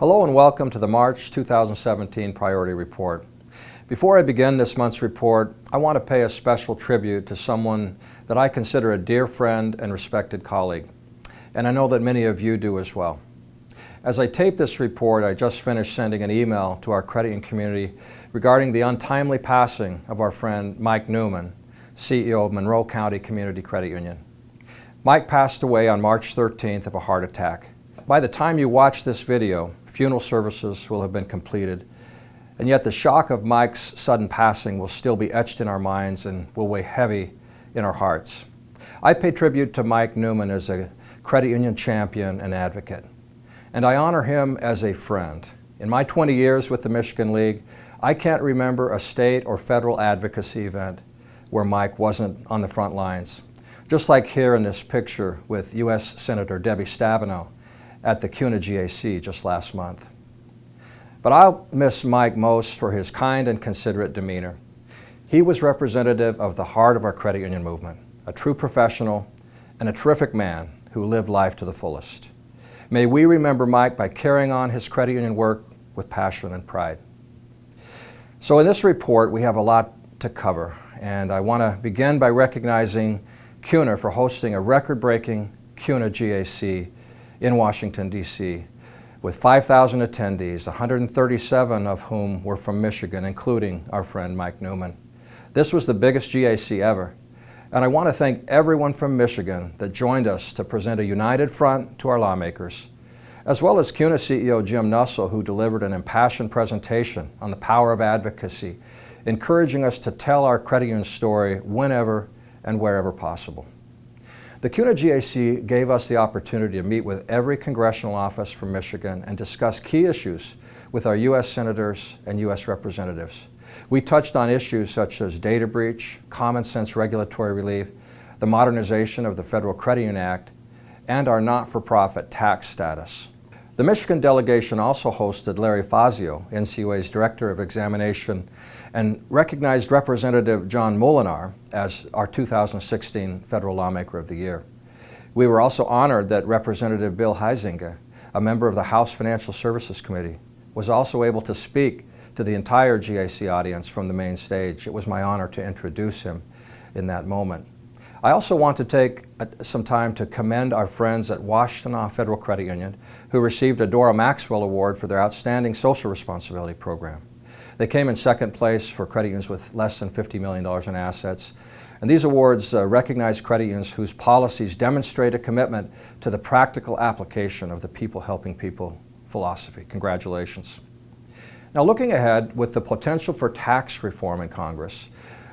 Hello and welcome to the March 2017 Priority Report. Before I begin this month's report, I want to pay a special tribute to someone that I consider a dear friend and respected colleague, and I know that many of you do as well. As I tape this report, I just finished sending an email to our credit union community regarding the untimely passing of our friend Mike Newman, CEO of Monroe County Community Credit Union. Mike passed away on March 13th of a heart attack. By the time you watch this video, funeral services will have been completed, and yet the shock of Mike's sudden passing will still be etched in our minds and will weigh heavy in our hearts. I pay tribute to Mike Newman as a credit union champion and advocate, and I honor him as a friend. In my 20 years with the Michigan League, I can't remember a state or federal advocacy event where Mike wasn't on the front lines. Just like here in this picture with U.S. Senator Debbie Stabenow at the CUNA GAC just last month. But I'll miss Mike most for his kind and considerate demeanor. He was representative of the heart of our credit union movement, a true professional and a terrific man who lived life to the fullest. May we remember Mike by carrying on his credit union work with passion and pride. So in this report, we have a lot to cover, and I want to begin by recognizing CUNA for hosting a record-breaking CUNA GAC in Washington, D.C., with 5,000 attendees, 137 of whom were from Michigan, including our friend Mike Newman. This was the biggest GAC ever, and I want to thank everyone from Michigan that joined us to present a united front to our lawmakers, as well as CUNA CEO Jim Nussle, who delivered an impassioned presentation on the power of advocacy, encouraging us to tell our credit union story whenever and wherever possible. The CUNA GAC gave us the opportunity to meet with every congressional office from Michigan and discuss key issues with our U.S. senators and U.S. representatives. We touched on issues such as data breach, common sense regulatory relief, the modernization of the Federal Credit Union Act, and our not-for-profit tax status. The Michigan delegation also hosted Larry Fazio, NCUA's Director of Examination, and recognized Representative John Moolenaar as our 2016 Federal Lawmaker of the Year. We were also honored that Representative Bill Huizenga, a member of the House Financial Services Committee, was also able to speak to the entire GAC audience from the main stage. It was my honor to introduce him in that moment. I also want to take some time to commend our friends at Washtenaw Federal Credit Union, who received a Dora Maxwell Award for their outstanding social responsibility program. They came in second place for credit unions with less than $50 million in assets. And these awards recognize credit unions whose policies demonstrate a commitment to the practical application of the people helping people philosophy. Congratulations. Now, looking ahead with the potential for tax reform in Congress,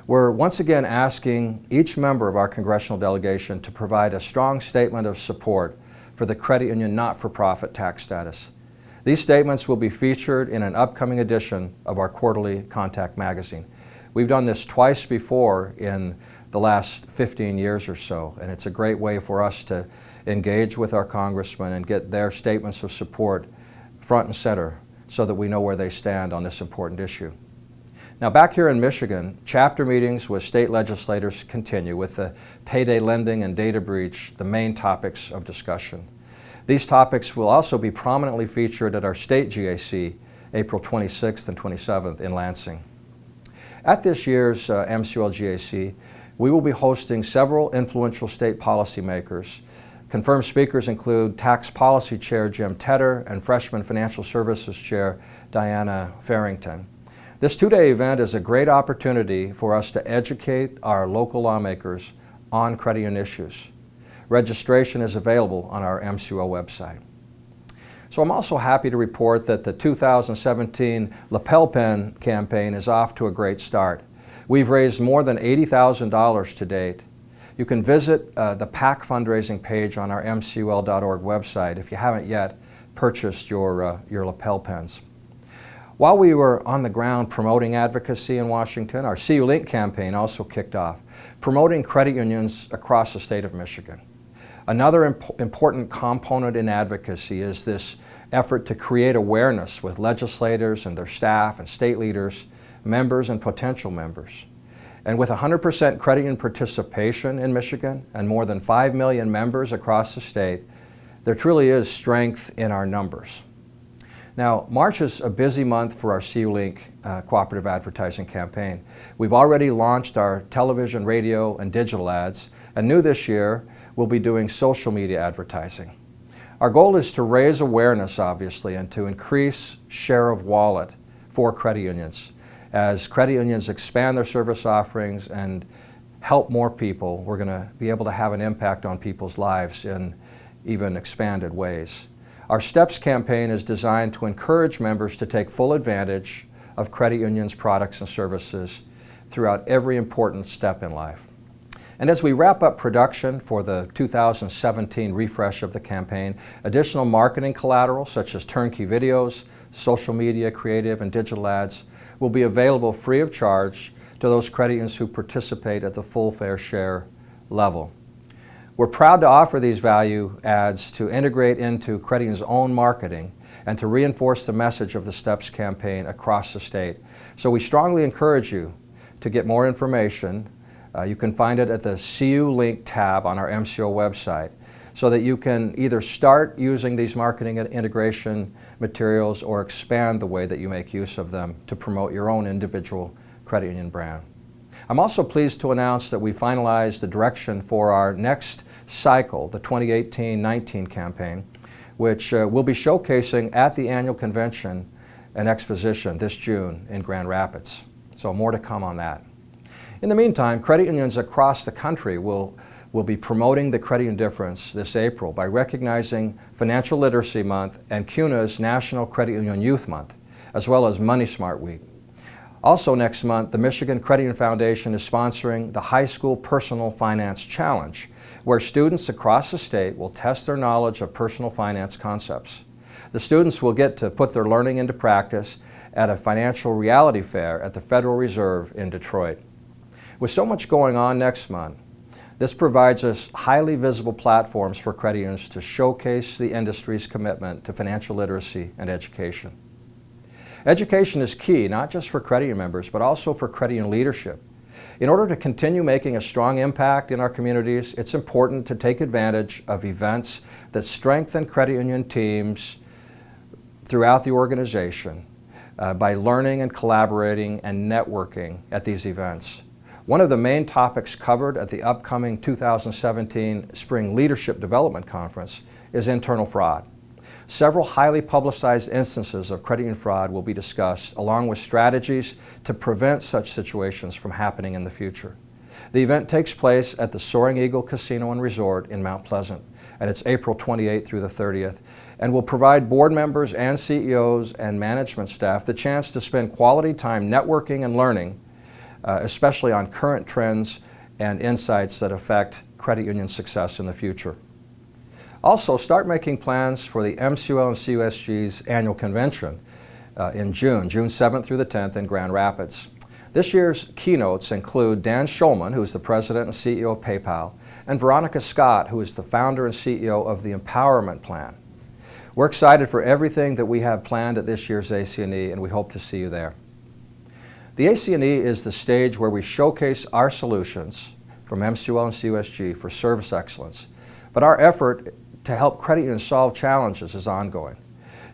we're once again asking each member of our congressional delegation to provide a strong statement of support for the credit union not-for-profit tax status. These statements will be featured in an upcoming edition of our quarterly Contact magazine. We've done this twice before in the last 15 years or so, and it's a great way for us to engage with our congressmen and get their statements of support front and center so that we know where they stand on this important issue. Now, back here in Michigan, chapter meetings with state legislators continue, with the payday lending and data breach the main topics of discussion. These topics will also be prominently featured at our state GAC, April 26th and 27th in Lansing. At this year's MCUL GAC, we will be hosting several influential state policymakers. Confirmed speakers include Tax Policy Chair Jim Tedder and Freshman Financial Services Chair Diana Farrington. This two-day event is a great opportunity for us to educate our local lawmakers on credit union issues. Registration is available on our MCUL website. So I'm also happy to report that the 2017 Lapel Pen campaign is off to a great start. We've raised more than $80,000 to date. You can visit the PAC fundraising page on our MCUL.org website if you haven't yet purchased your lapel pens. While we were on the ground promoting advocacy in Washington, our CU Link campaign also kicked off, promoting credit unions across the state of Michigan. Another important component in advocacy is this effort to create awareness with legislators and their staff and state leaders, members and potential members. And with 100% credit union participation in Michigan and more than 5 million members across the state, there truly is strength in our numbers. Now, March is a busy month for our CU Link cooperative advertising campaign. We've already launched our television, radio, and digital ads, and new this year, we'll be doing social media advertising. Our goal is to raise awareness, obviously, and to increase share of wallet for credit unions. As credit unions expand their service offerings and help more people, we're going to be able to have an impact on people's lives in even expanded ways. Our STEPS campaign is designed to encourage members to take full advantage of credit unions' products and services throughout every important step in life. And as we wrap up production for the 2017 refresh of the campaign, additional marketing collateral such as turnkey videos, social media, creative, and digital ads will be available free of charge to those credit unions who participate at the full fair share level. We're proud to offer these value ads to integrate into credit unions' own marketing and to reinforce the message of the STEPS campaign across the state. So we strongly encourage you to get more information. You can find it at the CU Link tab on our MCO website so that you can either start using these marketing and integration materials or expand the way that you make use of them to promote your own individual credit union brand. I'm also pleased to announce that we finalized the direction for our next cycle, the 2018-19 campaign, which we'll be showcasing at the annual convention and exposition this June in Grand Rapids. So more to come on that. In the meantime, credit unions across the country will be promoting the Credit Union Difference this April by recognizing Financial Literacy Month and CUNA's National Credit Union Youth Month, as well as Money Smart Week. Also next month, the Michigan Credit Union Foundation is sponsoring the High School Personal Finance Challenge, where students across the state will test their knowledge of personal finance concepts. The students will get to put their learning into practice at a financial reality fair at the Federal Reserve in Detroit. With so much going on next month, this provides us highly visible platforms for credit unions to showcase the industry's commitment to financial literacy and education. Education is key, not just for credit union members, but also for credit union leadership. In order to continue making a strong impact in our communities, it's important to take advantage of events that strengthen credit union teams throughout the organization by learning and collaborating and networking at these events. One of the main topics covered at the upcoming 2017 Spring Leadership Development Conference is internal fraud. Several highly publicized instances of credit union fraud will be discussed, along with strategies to prevent such situations from happening in the future. The event takes place at the Soaring Eagle Casino and Resort in Mount Pleasant, and it's April 28th through the 30th, and will provide board members and CEOs and management staff the chance to spend quality time networking and learning, especially on current trends and insights that affect credit union success in the future. Also, start making plans for the MCUL and CUSG's annual convention in June 7th through the 10th in Grand Rapids. This year's keynotes include Dan Schulman, who is the president and CEO of PayPal, and Veronica Scott, who is the founder and CEO of the Empowerment Plan. We're excited for everything that we have planned at this year's ACNE, and we hope to see you there. The ACNE is the stage where we showcase our solutions from MCUL and CUSG for service excellence, but our effort to help credit unions solve challenges is ongoing.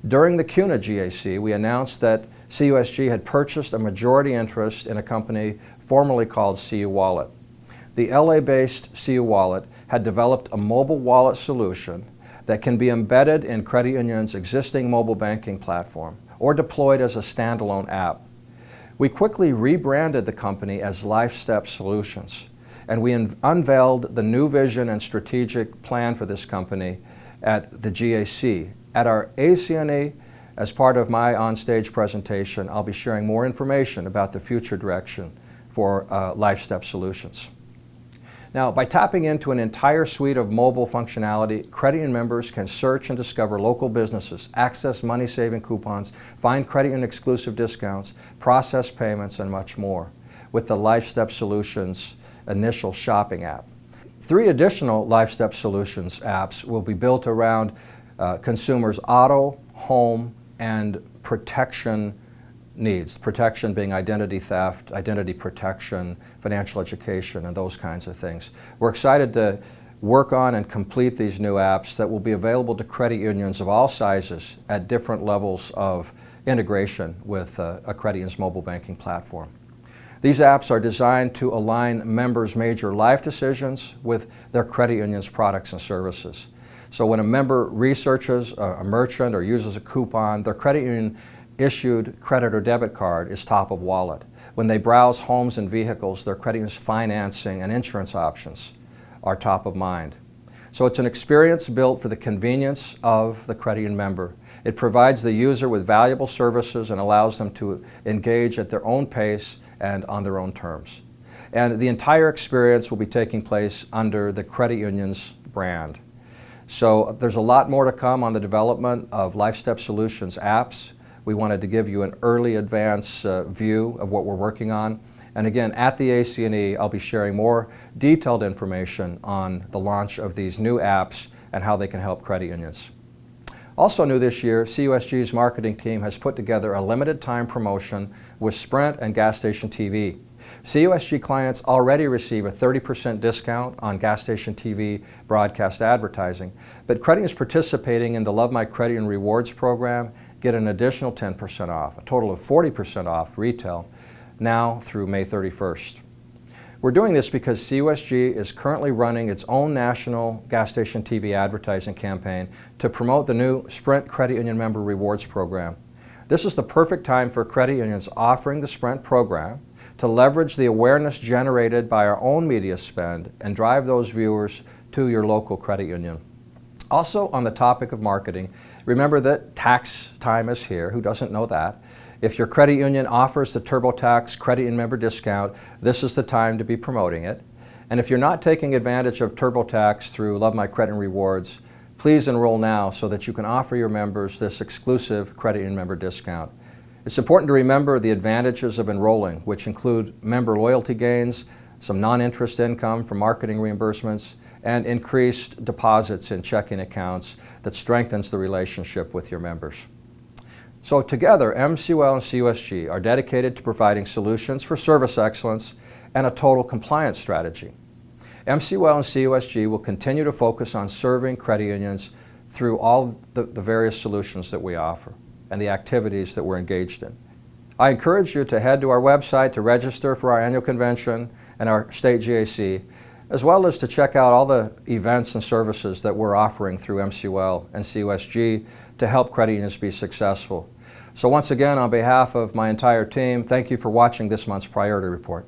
During the CUNA GAC, we announced that CUSG had purchased a majority interest in a company formerly called CU Wallet. The LA-based CU Wallet had developed a mobile wallet solution that can be embedded in credit unions' existing mobile banking platform or deployed as a standalone app. We quickly rebranded the company as LifeStep Solutions, and we unveiled the new vision and strategic plan for this company at the GAC. At our ACNE, as part of my onstage presentation, I'll be sharing more information about the future direction for LifeStep Solutions. Now, by tapping into an entire suite of mobile functionality, credit union members can search and discover local businesses, access money-saving coupons, find credit union exclusive discounts, process payments, and much more with the LifeStep Solutions initial shopping app. 3 additional LifeStep Solutions apps will be built around consumers' auto, home, and protection needs. Protection being identity theft, identity protection, financial education, and those kinds of things. We're excited to work on and complete these new apps that will be available to credit unions of all sizes at different levels of integration with a credit union's mobile banking platform. These apps are designed to align members' major life decisions with their credit union's products and services. So when a member researches a merchant or uses a coupon, their credit union issued credit or debit card is top of wallet. When they browse homes and vehicles, their credit union's financing and insurance options are top of mind. So it's an experience built for the convenience of the credit union member. It provides the user with valuable services and allows them to engage at their own pace and on their own terms. And the entire experience will be taking place under the credit union's brand. So there's a lot more to come on the development of LifeStep Solutions apps. We wanted to give you an early advance view of what we're working on. And again, at the AC&E, I'll be sharing more detailed information on the launch of these new apps and how they can help credit unions. Also new this year, CUSG's marketing team has put together a limited time promotion with Sprint and Gas Station TV. CUSG clients already receive a 30% discount on gas station TV broadcast advertising, but credit unions participating in the Love My Credit Union Rewards program get an additional 10% off, a total of 40% off retail, now through May 31st. We're doing this because CUSG is currently running its own national gas station TV advertising campaign to promote the new Sprint Credit Union Member Rewards program. This is the perfect time for credit unions offering the Sprint program to leverage the awareness generated by our own media spend and drive those viewers to your local credit union. Also, on the topic of marketing, remember that tax time is here. Who doesn't know that? If your credit union offers the TurboTax credit union member discount, this is the time to be promoting it. And if you're not taking advantage of TurboTax through Love My Credit Union Rewards, please enroll now so that you can offer your members this exclusive credit union member discount. It's important to remember the advantages of enrolling, which include member loyalty gains, some non-interest income from marketing reimbursements, and increased deposits in checking accounts that strengthens the relationship with your members. So together, MCUL and CUSG are dedicated to providing solutions for service excellence and a total compliance strategy. MCUL and CUSG will continue to focus on serving credit unions through all the various solutions that we offer and the activities that we're engaged in. I encourage you to head to our website to register for our annual convention and our state GAC, as well as to check out all the events and services that we're offering through MCUL and CUSG to help credit unions be successful. So once again, on behalf of my entire team, thank you for watching this month's Priority Report.